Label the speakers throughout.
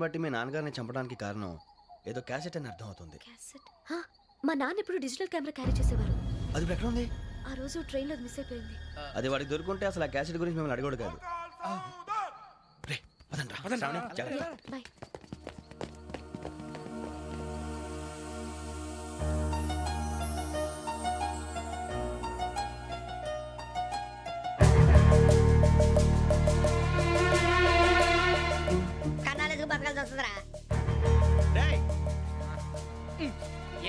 Speaker 1: బట్టి మీ నాన్నగారిని చంపడానికి కారణం ఏదో క్యాసెట్ అని అర్థం అవుతుంది.
Speaker 2: క్యాసెట్? మా నాన్న ఎప్పుడు డిజిటల్ కెమెరా క్యారీ చేసేవారు.
Speaker 1: అది ఇప్పుడు ఎక్కడ ఉంది?
Speaker 2: ఆ రోజు ట్రైన్లో మిస్ అయిపోయింది.
Speaker 1: అది వాడికి దొరుకుంటే అసలు ఆ క్యాసెట్ గురించి మిమ్మల్ని అడగడు కాదు. రే, పదండ్రా. శ్రావణి, జాగ్రత్త.
Speaker 2: బాయ్.
Speaker 3: కన్నాలకు బతకాల్సి వస్తుందిరా.
Speaker 1: రేయ్,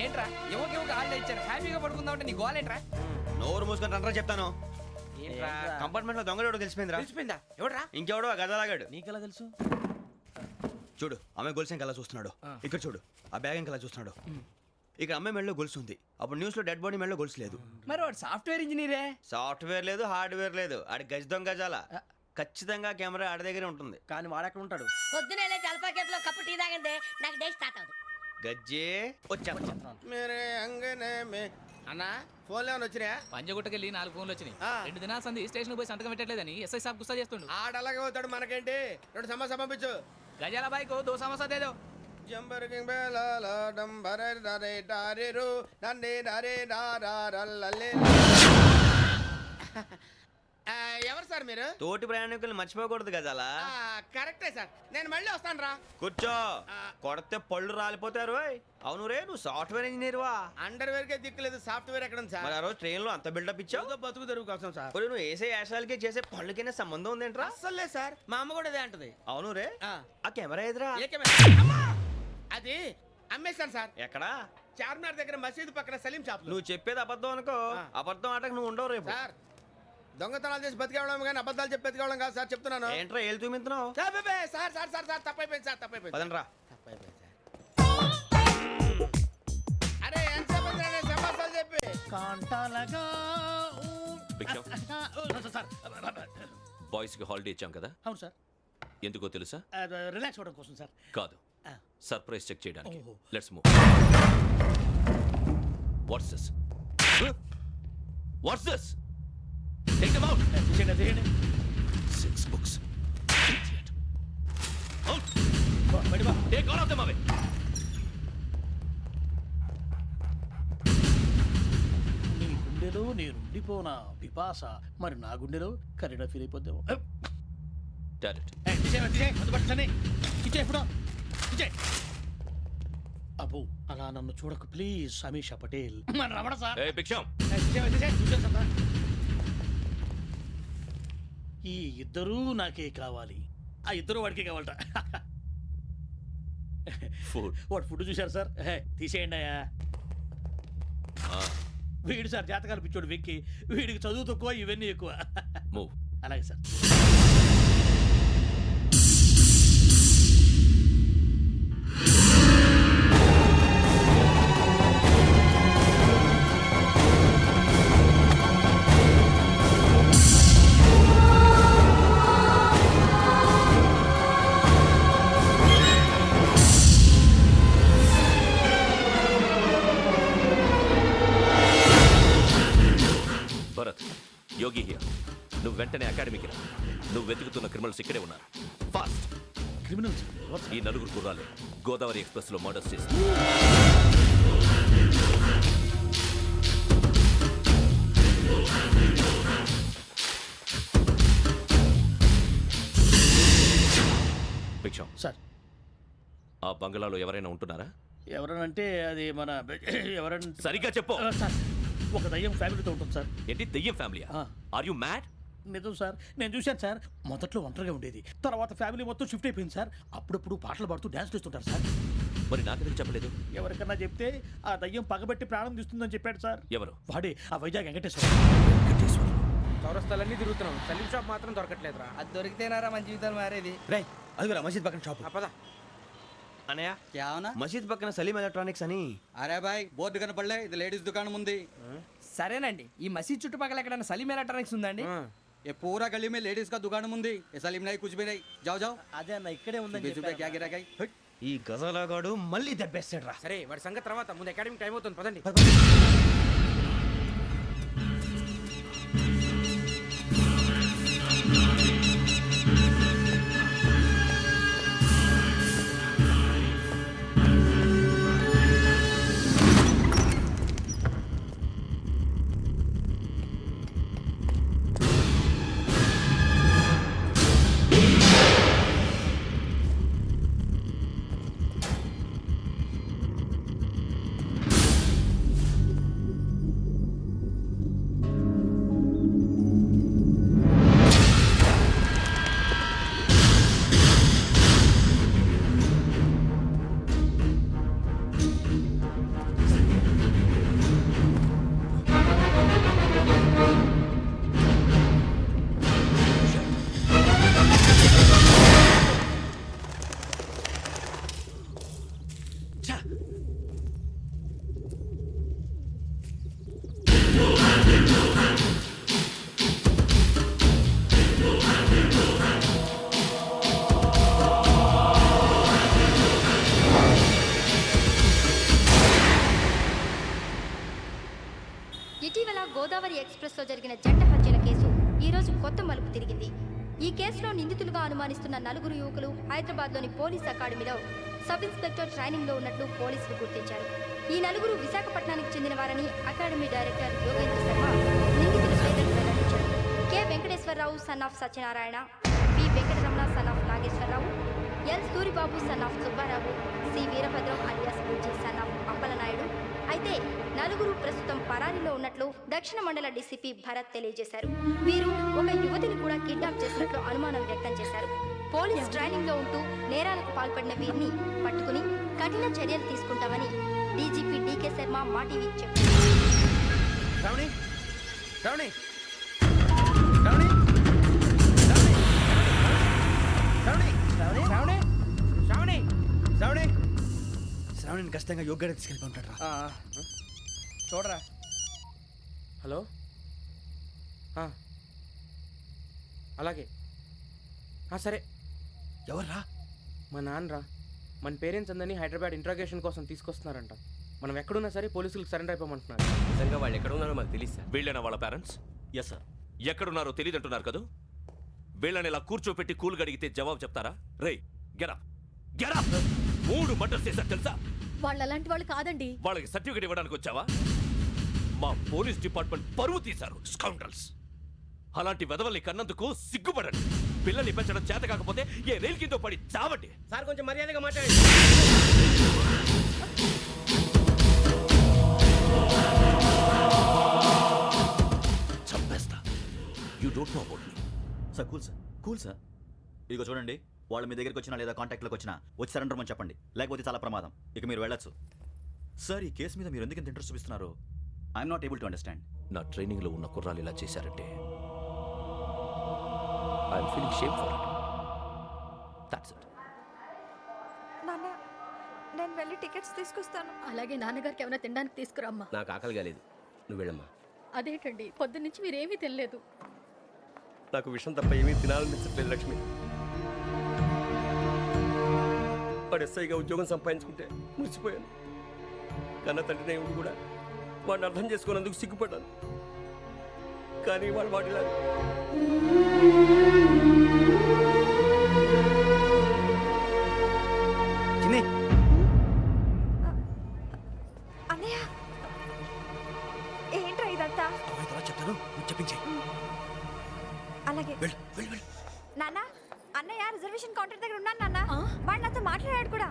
Speaker 4: ఏంట్రా ఎవరికి హాలిడే ఇచ్చారు, హ్యాపీగా పడుకుందామంటే నీ గోల్ ఏంట్రా?
Speaker 1: నోరు మూసుకొని రండ్రా చెప్తాను.
Speaker 4: ఏంట్రా
Speaker 1: కంపార్ట్మెంట్ లో దొంగడు తెలిసిపోయిందిరా.
Speaker 4: తెలిసిపోయిందా? ఎవడ్రా?
Speaker 1: ఇంకెవడో ఆ గదలాగాడు.
Speaker 4: నీకెలా తెలుసు?
Speaker 1: చూడు, ఆమె గొలుసు ఇంకలా చూస్తున్నాడు. ఇక్కడ చూడు, ఆ బ్యాగ్ ఇంకలా చూస్తున్నాడు. ఇక్కడ అమ్మాయి మెడలో గొలుసు ఉంది. అప్పుడు న్యూస్ లో డెడ్ బాడీ మెడలో గొలుసు లేదు.
Speaker 4: మరి వాడు సాఫ్ట్వేర్ ఇంజనీరే.
Speaker 1: సాఫ్ట్వేర్ లేదు, హార్డ్వేర్ లేదు. ఆడి గజ దొంగ గజాల. ఖచ్చితంగా కెమెరా ఆడి దగ్గరే ఉంటుంది.
Speaker 4: కానీ వాడెక్కడ ఉంటాడు?
Speaker 3: పొద్దునే లేచి అల్ఫా కేఫ్ లో కప్పు టీ తాగంటే నాకు డే స్టార్ట్ అవుతుంది.
Speaker 1: గజ్జే వచ్చా.
Speaker 5: మేరే అంగనే మే అన్నా ఫోన్లో వచ్చినా
Speaker 6: పంజగుట్టకెళ్ళి 4 ఫోన్లు వచ్చినాయి. 2 దినాల సంది స్టేషన్ పోయి సంతకం పెట్టలేదని ఎస్ఐ సాబ్ గుస్తా చేస్తుండు.
Speaker 5: ఆడలాగే పోతాడు, మనకేంటి? 2 సమస్య పంపించు.
Speaker 6: గజాల బైక్ 2 సమస్య దేదో.
Speaker 5: జంబరకింగ్ బేలాల డంబరే డరే డారెరు నన్నే నరే నారల్లలే. ఎవరు సార్ మీరు?
Speaker 1: తోటి ప్రయాణికుల్ని మర్చిపోకూడదు గజాల.
Speaker 5: కరెక్టే సార్, నేను మళ్ళీ వస్తాను రా.
Speaker 1: కూర్చో, కొడితే పళ్ళు రాలిపోతారు. అవును రే, నువ్వు సాఫ్ట్వేర్ ఇంజనీర్ వా?
Speaker 5: అండర్వేర్ కే దిక్కులేదు, సాఫ్ట్వేర్ ఎక్కడ ఉంది సార్?
Speaker 1: మరి ఆ రోజు ట్రైన్ లో అంత బిల్డప్ ఇచ్చావు.
Speaker 5: బతుకు తెరుగు కోసం సార్.
Speaker 1: మరి నువ్వు వేసే యాశాలకి చేసే పళ్ళకైనా సంబంధం ఉందేంట్రా?
Speaker 5: అస్సలు లేదు సార్, మా అమ్మ కూడా అదే అంటది.
Speaker 1: అవును రే,
Speaker 5: ఆ.
Speaker 1: ఆ కెమెరా ఎదురా?
Speaker 5: ఏ కెమెరా? అమ్మా! అది అమ్మేశాను సార్.
Speaker 1: ఎక్కడా?
Speaker 5: చార్మినార్ దగ్గర మసీదు పక్కన సలీం షాప్.
Speaker 1: నువ్వు చెప్పేది అబద్ధం అనుకో.
Speaker 5: ఆ.
Speaker 1: అబద్ధం ఆటకు నువ్వు ఉండవు రేపు.
Speaker 5: సార్, దొంగతనాలు చేసి బతికేవడం కానీ అబద్ధాలు చెప్పి బతికేవడం కాదు సార్, చెప్తున్నాను.
Speaker 1: ఏంట్రా ఏళ్ళు చూపించినావు?
Speaker 5: Sir sir sir sir sir తప్పైపోయింది సార్, తప్పైపోయింది.
Speaker 1: పదండ్రా.
Speaker 5: తప్పైపోయింది సార్. అరే ఎంత సమాసాలు చెప్పి
Speaker 7: కాంటాలగా
Speaker 8: బాయ్స్ కి హాలిడే ఇచ్చాం కదా?
Speaker 7: అవును సార్.
Speaker 8: ఎందుకో తెలుసా?
Speaker 7: రిలాక్స్ అవ్వడం కోసం సార్.
Speaker 8: కాదు, సర్ప్రైజ్ చెక్ చేయడానికి.
Speaker 7: ఓహో.
Speaker 8: Let's move. What's this? What's this? Take them out.
Speaker 7: తీయండి.
Speaker 8: 6 books. Idiot. Out.
Speaker 7: బడివా.
Speaker 8: Take all of them away.
Speaker 7: నీ గుండెలో నేనుండిపోనా పిపాస, మరి నా గుండెలో కరీడా ఫీల్ అయిపోద్దాము.
Speaker 8: Direct.
Speaker 7: అబ్బో, అలా నన్ను చూడకు ప్లీజ్. సమీషా పటేల్ మన రమణ సార్.
Speaker 8: Hey, Biksham.
Speaker 7: ఈ ఇద్దరూ నాకే కావాలి, ఆ ఇద్దరు వాడికే కావాలట.
Speaker 8: Food.
Speaker 7: వాడు ఫుడ్ చూశారు సార్. తీసేయండి అయ్యా. వీడు సార్ జాతకాలు పిచ్చోడు వెక్కి, వీడికి చదువు తక్కువ, ఇవన్నీ ఎక్కువ.
Speaker 8: Move.
Speaker 7: అలాగే సార్.
Speaker 8: Bharat, Yogi here. నువ్వు వెంటనే అకాడమీకి రా. నువ్వు వెతుకుతున్న క్రిమినల్స్ ఇక్కడే ఉన్నారు. ఫాస్ట్.
Speaker 7: క్రిమినల్స్
Speaker 8: ఈ 4 కుర్రాలు గోదావరి ఎక్స్ప్రెస్ లో మర్డర్స్ చేసి భిక్షం
Speaker 7: సార్.
Speaker 8: ఆ బంగ్లాలో ఎవరైనా ఉంటున్నారా?
Speaker 7: ఎవరనంటే అది మన ఎవరన్నా
Speaker 8: సరిగ్గా చెప్పు.
Speaker 7: సార్, ఒక దయ్యం ఫ్యామిలీతో ఉంటుంది సార్.
Speaker 8: ఏంటి దెయ్యం ఫ్యామిలీ? Are you mad?
Speaker 7: నిజం సార్, నేను చూశాను సార్. మొదట్లో ఒంటరిగా ఉండేది, తర్వాత ఫ్యామిలీ మొత్తం షిఫ్ట్ అయిపోయింది సార్. అప్పుడప్పుడు పాటలు పాడుతూ డ్యాన్స్ చేస్తుంటారు సార్.
Speaker 8: మరి నాకెందుకు చెప్పలేదు?
Speaker 7: ఎవరికన్నా చెప్తే ఆ దయ్యం పగబెట్టి ప్రాణం తీస్తుందని చెప్పాడు సార్.
Speaker 8: ఎవరు?
Speaker 7: వాడే ఆ వైజాగ్ వెంకటేశ్వర.
Speaker 4: చౌరస్తాలన్నీ తిరుగుతున్నాం, సలీం షాప్ మాత్రం దొరకట్లేదురా. అది దొరికితేనారా మన జీవితాలు మారేది.
Speaker 1: రే, అదిగురా మసీద్ పక్కన షాప్.
Speaker 4: పదా.
Speaker 1: అనయ్య,
Speaker 9: क्या होना?
Speaker 1: మసీద్ పక్కన సలీం ఎలక్ట్రానిక్స్ అని.
Speaker 9: अरे भाई बहुत కనపడలే, ఇది లేడీస్ దుకాణం ఉంది.
Speaker 4: సరేనండి, ఈ మసీద్ చుట్టుపక్కల ఎక్కడైనా సలీం ఎలక్ట్రానిక్స్ ఉందండి?
Speaker 9: ये पूरा गली में लेडीज का दुकान मुंदी, ये सलीम नहीं कुछ भी नहीं. जाओ जाओ.
Speaker 7: అదే అన్న ఇక్కడే ఉందని
Speaker 9: बीस रुपए क्या गिरा गई?
Speaker 1: ఈ గజాలగాడు మళ్ళీ దెబ్బేస్తాడు రా.
Speaker 4: సరే, వాడి సంగతి తర్వాత, ముందు అకాడమిక్ టైం అవుతుంది, పదండి.
Speaker 10: గోదావరి ఎక్స్ప్రెస్లో జరిగిన జంట హత్యల కేసు ఈరోజు కొత్త మలుపు తిరిగింది. ఈ కేసులో నిందితులుగా అనుమానిస్తున్న 4 యువకులు హైదరాబాద్లోని పోలీస్ అకాడమీలో సబ్ ఇన్స్పెక్టర్ ట్రైనింగ్లో ఉన్నట్లు పోలీసులు గుర్తించారు. ఈ 4 విశాఖపట్నానికి చెందిన వారని అకాడమీ డైరెక్టర్ యోగేంద్ర శర్మ నిందితుల పేర్లను వెల్లడించారు. K Venkateswararao son of Satyanarayana, P Venkataramana son of Nageswararao, L Suribabu son of Subbarao, C Veerabhadram alias Bujji son of Appalanaidu. అయితే 4 ప్రస్తుతం పరారీలో ఉన్నట్లు దక్షిణ మండల డీసీపీ భరత్ తెలియజేశారు. వీరు ఒక యువతిని కూడా కిడ్నాప్ చేసినట్లు అనుమానం వ్యక్తం చేశారు. పోలీస్ ట్రైనింగ్ లో ఉంటూ నేరాలకు పాల్పడిన వీరిని పట్టుకుని కఠిన చర్యలు తీసుకుంటామని డీజీపీ డీకే శర్మ మా టీవీకి చెప్పారు.
Speaker 1: శ్రావణి శ్రావణి శ్రావణి శ్రావణి శ్రావణి
Speaker 4: శ్రావణి శ్రావణి
Speaker 1: శ్రావణి శ్రావణిని ఖచ్చితంగా యోగ్యంగా తీసుకెళ్ళి ఉంటాడు రా.
Speaker 4: చూడరా.
Speaker 11: హలో అలాగే సరే.
Speaker 1: ఎవర్రా?
Speaker 11: మా నాన్నరా. మన పేరెంట్స్ అందరినీ హైదరాబాద్ ఇంట్రాగేషన్ కోసం తీసుకొస్తున్నారంట. మనం ఎక్కడున్నా సరే పోలీసులకు సరెండర్ అయిపోమంటున్నారు.
Speaker 8: నిజంగా వాళ్ళు ఎక్కడ ఉన్నారో మాకు తెలియదు సార్. వీళ్ళైనా వాళ్ళ పేరెంట్స్? Yes sir. ఎక్కడున్నారో తెలియదంటున్నారు కదా. వీళ్ళని ఇలా కూర్చోపెట్టి కూల్ గడిగితే జవాబు చెప్తారా? రేయ్ గెటప్ గెటప్. 3 మర్డర్స్ చేశారు తెలుసా?
Speaker 2: వాళ్ళు అలాంటి వాళ్ళు కాదండి.
Speaker 8: వాళ్ళకి సర్టిఫికేట్ ఇవ్వడానికి వచ్చావా? మా పోలీస్ డిపార్ట్మెంట్ పరువు తీశారు స్కౌండ్రల్స్. అలాంటి వెధవల్ని కన్నందుకు సిగ్గుపడండి. పిల్లల్ని పెంచడం చేత కాకపోతే ఏ రైలు కింద పడి చావండి.
Speaker 5: సార్ కొంచెం మర్యాదగా మాట్లాడండి.
Speaker 8: చంపేస్తా. You don't know about me.
Speaker 12: Sir cool sir. ఇదిగో చూడండి, వాళ్ళు మీ దగ్గరికి వచ్చినా లేదా కాంటాక్ట్లోకి వచ్చినా వచ్చి సరెండర్ అని చెప్పండి, లేకపోతే చాలా ప్రమాదం. ఇక మీరు వెళ్ళొచ్చు. సార్, ఈ కేసు మీద మీరు ఎందుకు ఇంత ఇంట్రెస్ట్ చూపిస్తున్నారు? I'm not able to understand.
Speaker 8: నా ట్రైనింగ్లో ఉన్న కుర్రాలు ఇలా చేశారంటే I'm feeling shame for it. That's it.
Speaker 2: నాన్న, నేను వెళ్ళి టికెట్స్ తీసుకొస్తాను. అలాగే నాన్నగారికి ఏమైనా తినడానికి తీసుకురమ్మా.
Speaker 5: నాకు ఆకలి కాలేదు, నువ్వు వెళ్ళమ్మా.
Speaker 2: అదేంటండి, పొద్దున్నుంచి మీరేమీ తినలేదు.
Speaker 5: నాకు విషయం తప్ప ఏమీ తినాలనిపించట్లేదు లక్ష్మి. వాడు ఎస్ఐగా ఉద్యోగం సంపాదించుకుంటే మురిసిపోయాను. కన్న తండ్రినే ఉండి కూడా వాడిని అర్థం చేసుకున్నందుకు సిగ్గుపడ్డాను. కానీ వాడు వాడిలా
Speaker 2: అన్నయ్య, ఏంట్రా ఇదంతా?
Speaker 1: చెప్తాను, చెప్పించే.
Speaker 2: అలాగే నాన్న. అన్నయ్య రిజర్వేషన్ కౌంటర్ దగ్గర ఉన్నాను నాన్న. వాడు నాతో మాట్లాడాడు కూడా.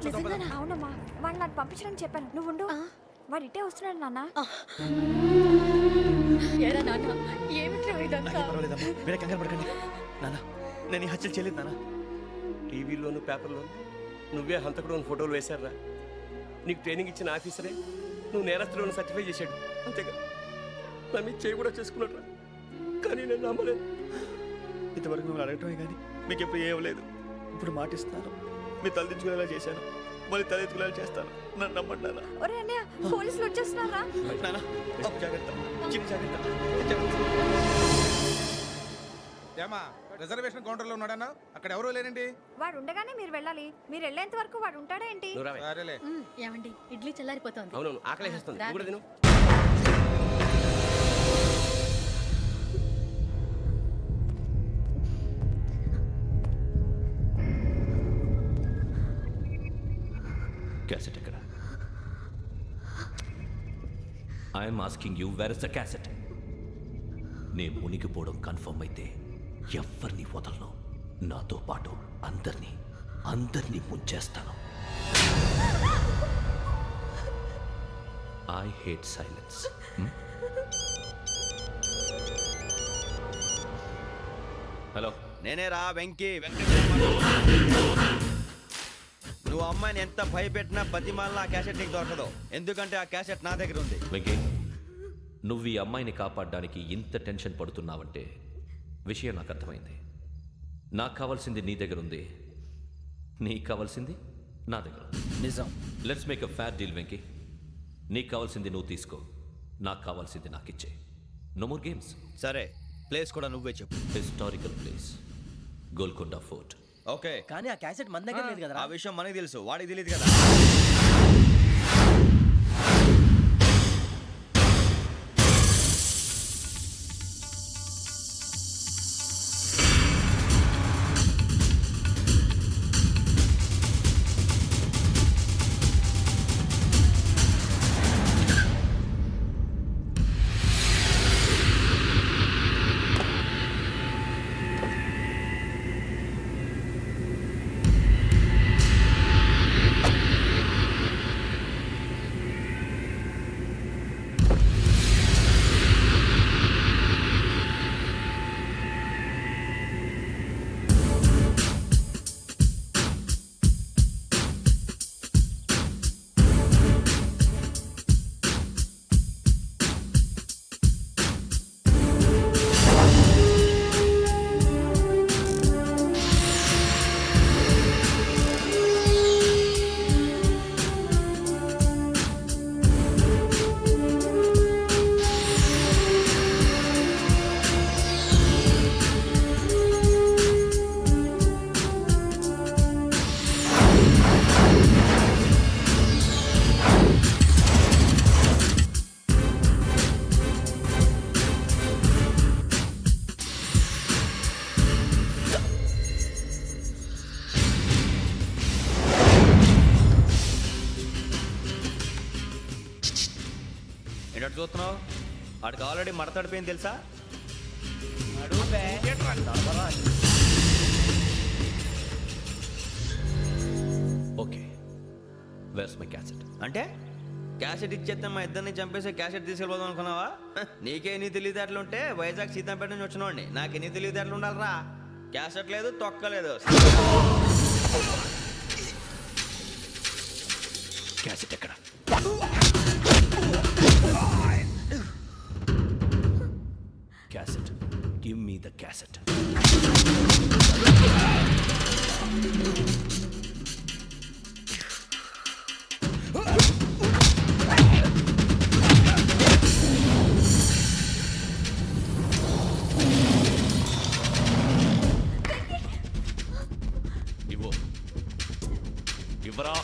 Speaker 2: అవునమ్మా, వాడు నాకు పంపించడానికి చెప్పాను. నువ్వు ఉండు, వాడు ఇట్టే వస్తున్నాడు నాన్న.
Speaker 1: వేరే కంగారు పడకండి నాన్న. నేను ఈ హత్యలు చేయలేదు నాన్న.
Speaker 5: టీవీలోను పేపర్లోను నువ్వే హంతకుడు ఫోటోలు వేశారా? నీకు ట్రైనింగ్ ఇచ్చిన ఆఫీసరే నువ్వు నేరస్తులను సర్టిఫై చేశాడు. అంతేగా నా మీద చేయి కూడా చేసుకున్నట్రా. కానీ నేను నమ్మలేదు.
Speaker 1: ఇంతవరకు మిమ్మల్ని అడగటమే కానీ మీకు ఎప్పుడు ఏం లేదు. ఇప్పుడు మాటిస్తున్నాను, మీ తలదించుకునేలా చేశాను, మళ్ళీ తలెత్తుకునేలా చేస్తాను. నన్ను నమ్మండి నాన్న.
Speaker 2: ఒరే అన్నయ్య, పోలీసులు వచ్చేస్తున్నారా?
Speaker 1: నాన్న జాగ్రత్త, చిన్న జాగ్రత్త.
Speaker 5: ఏమా రిజర్వేషన్ కౌంటర్లో ఉన్నాడన్నా? అక్కడ ఎవరూ లేరండి.
Speaker 2: వాడు ఉండగానే మీరు వెళ్ళాలి. మీరు వెళ్ళేంత వరకు వాడు ఉంటాడా ఏంటి? ఏమండి, ఇడ్లీ చల్లారిపోతుంది.
Speaker 5: అవును, ఆకలేస్తుంది. నువ్వు కూడా తిను.
Speaker 8: క్యాసెట్ ఎక్కడ? I'm asking you, where is the cassette? నే మునిగిపోవడం కన్ఫర్మ్ అయితే ఎవ్వరిని వదలను. నాతో పాటు అందరినీ ముంచేస్తాను. I hate silence. హలో,
Speaker 1: నేనేరా వెంకీ నువ్వు అమ్మాయిని ఎంత భయపెట్టినా బతిమాలినా ఆ క్యాసెట్ నీకు దొరకదు. ఎందుకంటే ఆ క్యాసెట్ నా దగ్గర ఉంది.
Speaker 8: వెంకీ, నువ్వు ఈ అమ్మాయిని కాపాడడానికి ఇంత టెన్షన్ పడుతున్నావంటే విషయం నాకు అర్థమైంది. నాకు కావాల్సింది నీ దగ్గర ఉంది, నీకు కావాల్సింది నా దగ్గర.
Speaker 1: నిజం.
Speaker 8: Let's make a fair deal Venky. నీకు కావాల్సింది నువ్వు తీసుకో, నాకు కావాల్సింది నాకు ఇచ్చే. No more games.
Speaker 1: సరే, ప్లేస్ కూడా నువ్వే చెప్పు.
Speaker 8: Historical place, Golconda fort.
Speaker 1: Okay,
Speaker 4: కానీ ఆ క్యాసెట్ మన దగ్గర లేదు కదా.
Speaker 1: ఆ విషయం మనకి తెలుసు, వాడికి తెలియదు కదా. చూస్తున్నావు? వాడికి ఆల్రెడీ మడతడిపోయింది తెలుసా?
Speaker 8: Okay, where's my cassette?
Speaker 1: అంటే క్యాసెట్ ఇచ్చేస్తే మా ఇద్దరిని చంపేసి క్యాసెట్ తీసుకెళ్ళిపోదాం అనుకున్నావా? నీకే ఎన్ని తెలివితేటలు ఉంటే వైజాగ్ సీతంపేట నుంచి వచ్చినోడిని నాకు ఎన్ని తెలివితేటలు ఉండాలిరా? క్యాసెట్ లేదు, తొక్కలేదు.
Speaker 8: క్యాసెట్ ఎక్కడ? Cassette, give me the cassette. ఇవ్వు, ఇవ్వరా.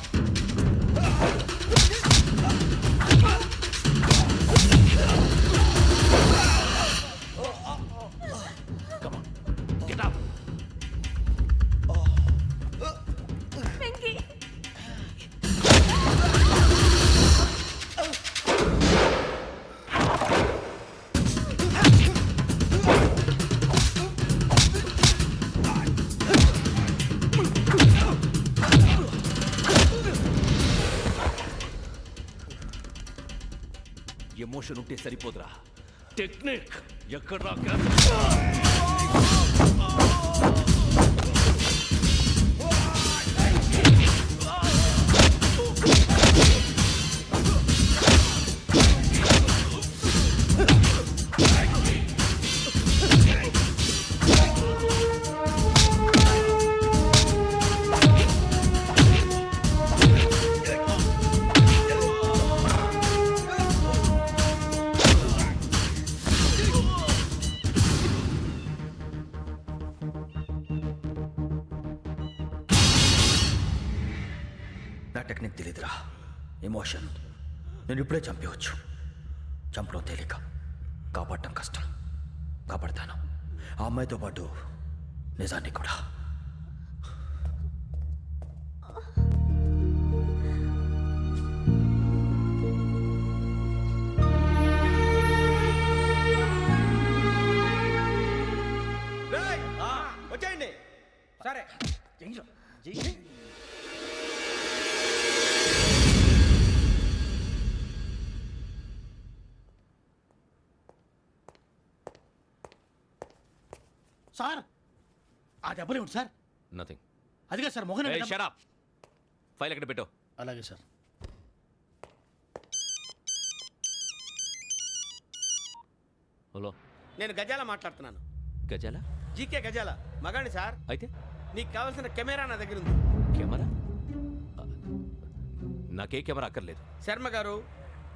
Speaker 8: Come on, get up. Emotion ఉంటే సరిపోదురా, టెక్నిక్ ఎక్కడ?
Speaker 1: నా టెక్నిక్ తెలీదురా, ఎమోషన్. నేను ఇప్పుడే చంపేవచ్చు. చంపడం తేలిక, కాపాడటం కష్టం. కాపాడతాను, ఆ అమ్మాయితో పాటు నిజాన్ని కూడా.
Speaker 5: వచ్చేయండి.
Speaker 4: సరే.
Speaker 7: సార్ ఆ దెబ్బలేమిటి సార్?
Speaker 8: నథింగ్.
Speaker 7: అదిగా సార్ మొహన్
Speaker 8: షట్ అప్. ఫైల్ ఎక్కడ పెట్టు?
Speaker 7: అలాగే సార్.
Speaker 8: హలో,
Speaker 5: నేను గజాల మాట్లాడుతున్నాను.
Speaker 8: గజాల?
Speaker 5: జీకే గజాల మగాండి సార్.
Speaker 8: అయితే
Speaker 5: నీకు కావాల్సిన కెమెరా నా దగ్గర ఉంది.
Speaker 8: కెమెరా? నాకే కెమెరా అక్కర్లేదు.
Speaker 5: శర్మ గారు,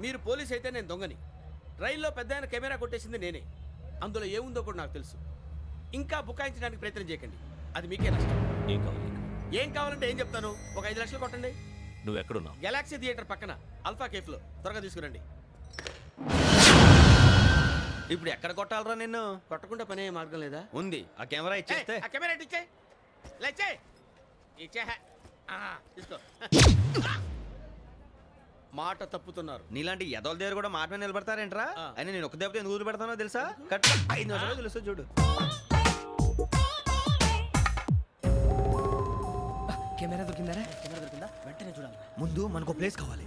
Speaker 5: మీరు పోలీస్ అయితే నేను దొంగని. రైల్లో పెద్ద ఆయన కెమెరా కొట్టేసింది నేనే. అందులో ఏముందో కూడా నాకు తెలుసు. ఇంకా బుకాయించడానికి ప్రయత్నం చేయకండి, అది మీకే నష్టం.
Speaker 8: ఏం కావాలి?
Speaker 5: ఏం కావాలంటే ఏం చెప్తాను. ఒక 5 లక్షలు కొట్టండి.
Speaker 8: నువ్వు ఎక్కడున్నావు?
Speaker 5: గెలాక్సీ థియేటర్ పక్కన అల్ఫా కేఫ్లో. త్వరగా తీసుకురండి.
Speaker 1: ఇప్పుడు ఎక్కడ కొట్టాలరా నిన్ను?
Speaker 5: కొట్టకుండా పనే మార్గం లేదా?
Speaker 1: ఉంది. ఆ కెమెరా ఇచ్చేస్తే.
Speaker 5: ఆ కెమెరా ఇచ్చే లేచే ఇచ్చే తీసుకో. మాట తప్పుతున్నారు.
Speaker 1: నీలాంటి ఎదల దగ్గర కూడా మాట మీద నిలబడతారేంట్రా? అని నేను ఒక దెబ్బతో ఎందుకు పెడతానో తెలుసా? కట్ 5 నిమిషాలు తెలుసు చూడు.
Speaker 4: కెమెరా దొరికిందా?
Speaker 7: వెంటనే చూడాలి.
Speaker 1: ముందు మనకు ప్లేస్ కావాలి.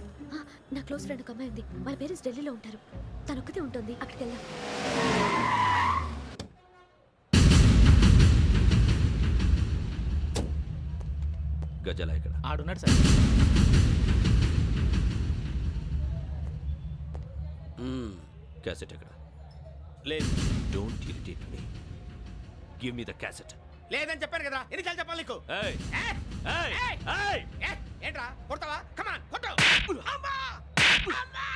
Speaker 2: నా క్లోజ్ ఫ్రెండ్ ఒక అమ్మాయి ఉంది. వాళ్ళ పేరెంట్స్ ఢిల్లీలో ఉంటారు. తను ఒక్కతే ఉంటుంది. అక్కడికి వెళ్దాం.
Speaker 8: గజాల ఇక్కడ
Speaker 6: ఆడున్నాడు సార్.
Speaker 8: క్యాసెట్ ఎక్కడ?
Speaker 5: లేదు.
Speaker 8: Don't irritate me. Give me the cassette.
Speaker 5: లేదని చెప్పాను కదా, ఎన్నిసార్లు చెప్పాలి నీకు?
Speaker 8: ఏయ్ ఏయ్ ఏయ్,
Speaker 5: ఏంట్రా కొడతావా? కమాన్ కొట్టు. అమ్మా! అమ్మా!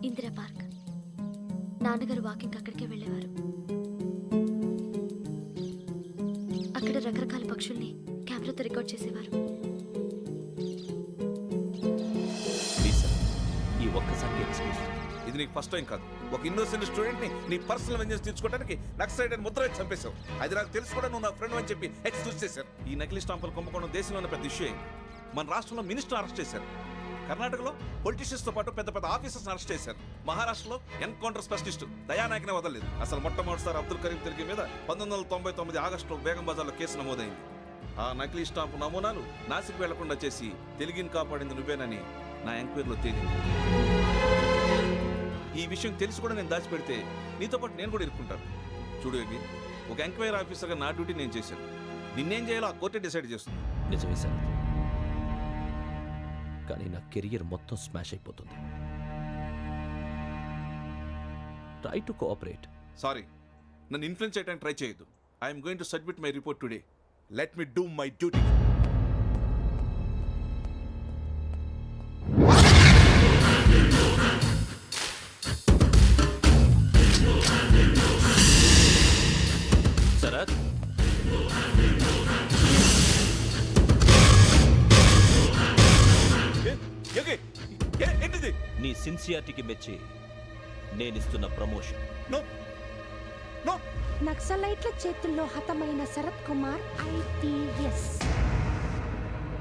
Speaker 2: ఇందిరా పార్క్. నాన్నగారు వాకింగ్ అక్కడికే వెళ్ళేవారు.
Speaker 10: రకరకాల పక్షుల్ని కెమెరాతో రికార్డ్ చేసేవారు.
Speaker 8: ప్లీజ్ సార్ ఈ ఒక్కసారి ఎక్స్క్యూజ్.
Speaker 13: ఇది నీకు ఫస్ట్ టైం కాదు. ఒక ఇన్నోసెంట్ స్టూడెంట్ ని నీ పర్సనల్ వెంజెన్స్ తీర్చుకోవడానికి నక్సలైట్ అని ముద్ర వేసి చంపేశావు. అది నాకు తెలుసు కూడా నువ్వు నా ఫ్రెండ్ అని చెప్పి ఎక్స్క్యూజ్ చేశారు. ఈ నకిలీ స్టాంపులు కుంభకోణం దేశంలోనే పెద్ద ఇష్యూ అయింది. మన రాష్ట్రంలో మినిస్టర్ అరెస్ట్ చేశారు. కర్ణాటకలో పొలిటీషియన్స్ తో పాటు పెద్ద పెద్ద ఆఫీసర్స్ అరెస్ట్ చేశారు. మహారాష్ట్రలో ఎన్కౌంటర్ స్పెషలిస్ట్ దయానాయకనే వదలలేదు. అసలు మొట్టమొదటిసారి అబ్దుల్ కరీం తిరిగి మీద 1999 ఆగస్టులో బేగం బజార్లో కేసు నమోదైంది. ఆ నకిలీ స్టాంపు నమూనాలు నాసిక్ వెళ్లకుండా చేసి తెలుగుని కాపాడింది నువ్వేనని నా ఎంక్వైరీలో తేలింది. ఈ విషయం తెలిసి కూడా నేను దాచిపెడితే నీతో పాటు నేను కూడా ఇరుక్కుంటాను. చూడు యోగి, ఒక ఎంక్వైరీ ఆఫీసర్గా నా డ్యూటీ నేను చేశాను. నిన్నేం చేయాలో ఆ కోర్టే డిసైడ్ చేస్తుంది.
Speaker 8: నిజమే సార్, కానీ నా కెరియర్ మొత్తం స్మాష్ అయిపోతుంది. Try to cooperate.
Speaker 13: సారీ, నన్ను ఇన్ఫ్లుయెన్స్ చేయడానికి ట్రై చేయొద్దు. I'm going to submit my report today. Let me do my duty.
Speaker 8: Sharath,
Speaker 13: ఏంటిది?
Speaker 8: నీ సిన్సియారిటీకి మెచ్చి నేనిస్తున్న ప్రమోషన్.
Speaker 13: No no.
Speaker 2: నక్సలైట్ల చేతుల్లో హతమైన శరత్ కుమార్ IPS.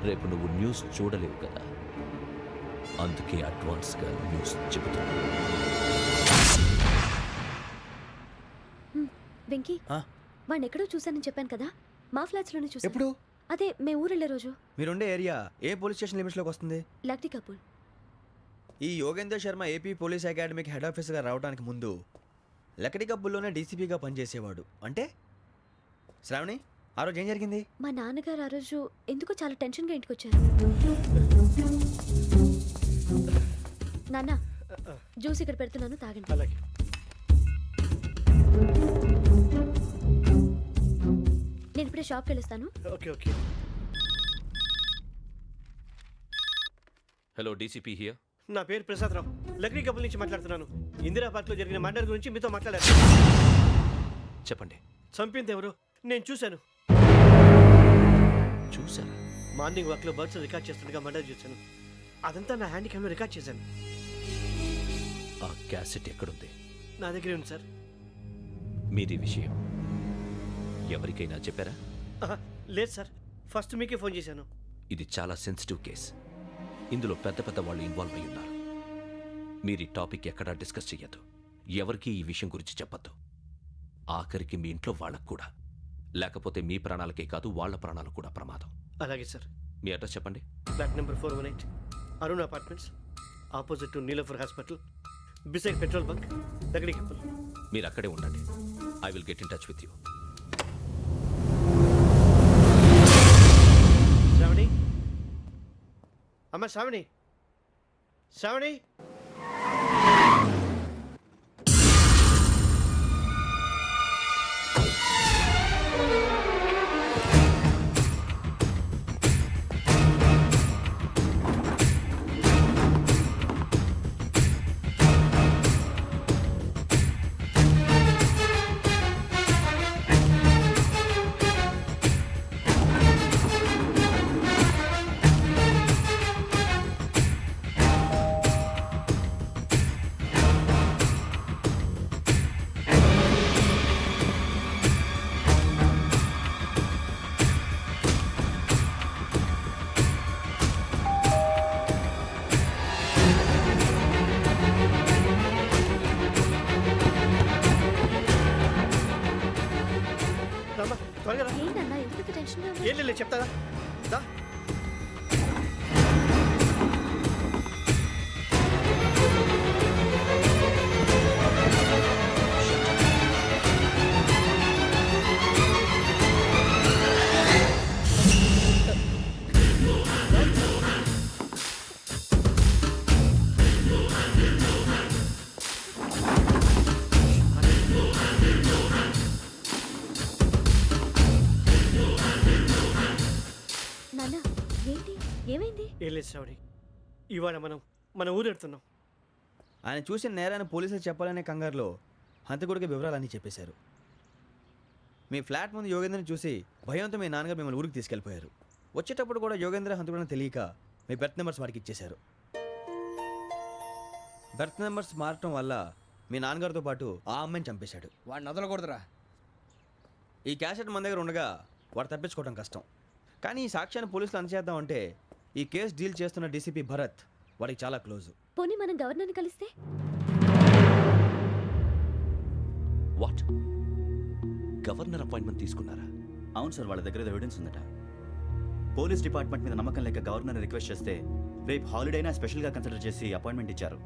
Speaker 8: రేపు నువ్వు న్యూస్ చూడలేవు కదా, అందుకే అడ్వాన్స్గా న్యూస్ చెబుతున్నా.
Speaker 10: వెంకీ, వాడిని ఎక్కడో చూశానని చెప్పాను కదా, మా ఫ్లాట్స్ లోనే చూసాను.
Speaker 1: ఎప్పుడు?
Speaker 10: అదే మేము ఊరెళ్ళే రోజు.
Speaker 1: మీరుండే ఏరియా ఏ పోలీస్ స్టేషన్ లిమిట్స్లోకి వస్తుంది?
Speaker 10: లక్టీ కపూర్.
Speaker 1: ఈ యోగేందర్ శర్మ ఏపీ పోలీస్ అకాడమీకి హెడ్ ఆఫీసర్గా రావడానికి ముందు లకడి కబ్బుల్లోనే డీసీపీగా పనిచేసేవాడు. అంటే శ్రావణి, ఆ రోజు ఏం జరిగింది?
Speaker 10: మా నాన్నగారు ఆ రోజు ఎందుకో చాలా టెన్షన్గా ఇంటికి వచ్చారు. నాన్న, జ్యూస్ ఇక్కడ పెడుతున్నాను, తాగండి.
Speaker 5: అలాగే.
Speaker 10: నేను ఇప్పుడే షాప్కి వెళ్ళొస్తాను.
Speaker 5: Okay okay.
Speaker 8: Hello, DCP here.
Speaker 5: నా పేరు ప్రసాదరావు, లక్డీ కపుల్ నుంచి మాట్లాడుతున్నాను. ఇందిరాబాద్లో జరిగిన మర్డర్ గురించి మీతో మాట్లాడారు.
Speaker 8: చెప్పండి.
Speaker 5: చంపింది ఎవరు? నేను చూశాను.
Speaker 8: చూసారా?
Speaker 5: మార్నింగ్ వాక్లో బర్డ్స్ రికార్డ్ చేస్తుండగా మర్డర్ చూశాను. అదంతా నా హ్యాండ్ క్యామ్లో రికార్డ్ చేశాను.
Speaker 8: ఆ క్యాసెట్ ఎక్కడుంది?
Speaker 5: నా దగ్గరే ఉంది సార్.
Speaker 8: మీది విషయం ఎవరికైనా చెప్పారా?
Speaker 5: లేదు సార్, ఫస్ట్ మీకే ఫోన్ చేశాను.
Speaker 8: ఇది చాలా సెన్సిటివ్ కేస్. ఇందులో పెద్ద పెద్ద వాళ్ళు ఇన్వాల్వ్ అయి ఉన్నారు. మీరు ఈ టాపిక్ ఎక్కడా డిస్కస్ చెయ్యొద్దు. ఎవరికి ఈ విషయం గురించి చెప్పొద్దు. ఆఖరికి మీ ఇంట్లో వాళ్ళకు కూడా. లేకపోతే మీ ప్రాణాలకే కాదు, వాళ్ళ ప్రాణాలు కూడా ప్రమాదం.
Speaker 5: అలాగే సార్.
Speaker 8: మీ అడ్రస్ చెప్పండి.
Speaker 5: Flat number 418, Arun apartments, opposite to Niloufer hospital, beside petrol bunk, Lakdi Kapul.
Speaker 8: మీరు అక్కడే ఉండండి. I will get in touch with you.
Speaker 5: Shravani, అమ్మ శ్రావణి, శ్రావణి.
Speaker 10: ఏంటన్నా ఎందుకు టెన్షన్గా ఉన్నావు?
Speaker 5: ఏం లేదు, చెప్తాదా? దా.
Speaker 10: నాన్న, ఏంటి, ఏమైంది?
Speaker 5: ఏం లేదు శ్రావణి, ఇవాళ మనం మన ఊరెడుతున్నాం.
Speaker 1: ఆయన చూసిన నేరాన్ని పోలీసులు చెప్పాలనే కంగారులో హంతకుడికి వివరాలన్నీ చెప్పేశారు. మీ ఫ్లాట్ ముందు యోగేంద్రని చూసి భయంతో మీ నాన్నగారు మిమ్మల్ని ఊరికి తీసుకెళ్ళిపోయారు. వచ్చేటప్పుడు కూడా యోగేంద్ర హంతకుడని తెలియక మీ బెర్త్ నెంబర్స్ వారికి ఇచ్చేశారు. బెర్త్ నెంబర్స్ మారటం వల్ల మీ నాన్నగారితో పాటు ఆ అమ్మాయిని చంపేశాడు.
Speaker 4: వాడిని వదలకూడదురా.
Speaker 1: ఈ క్యాసెట్ మన దగ్గర ఉండగా వాడు తప్పించుకోవడం కష్టం. కానీ ఈ సాక్ష్యాన్ని పోలీసులు అందజేద్దామంటే ఈ కేసు డీల్ చేస్తున్న డీసీపీ భరత్ వాడికి చాలా క్లోజు.
Speaker 2: పోనీ మనం గవర్నర్ని కలిస్తే?
Speaker 8: వాట్? గవర్నర్ అపాయింట్మెంట్ తీసుకున్నారా?
Speaker 12: అవును సార్, వాళ్ళ దగ్గర ఎవిడెన్స్ ఉందట. పోలీస్ డిపార్ట్మెంట్ మీద నమ్మకం లేక గవర్నర్ రిక్వెస్ట్ చేస్తే రేపు హాలిడేనా స్పెషల్గా కన్సిడర్ చేసి అపాయింట్మెంట్ ఇచ్చారు.